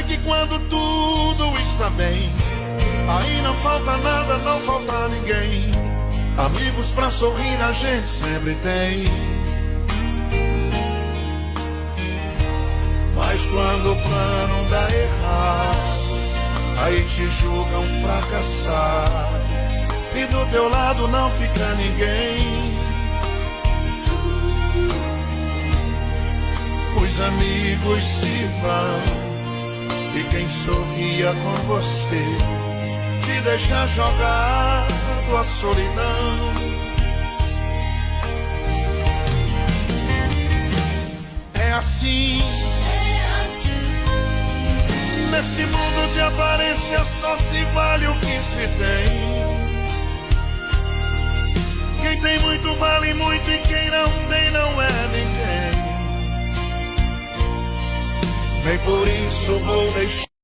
que quando tudo está bem, aí não falta nada, não falta ninguém. Amigos pra sorrir a gente sempre tem. Mas quando o plano dá errado, aí te julgam fracassado, e do teu lado não fica ninguém. Os amigos se vão, e quem sorria com você te deixa jogado à solidão. É assim, nesse mundo de aparência só se vale o que se tem. Quem tem muito vale muito, e quem não tem não é ninguém. Nem por isso vou deixar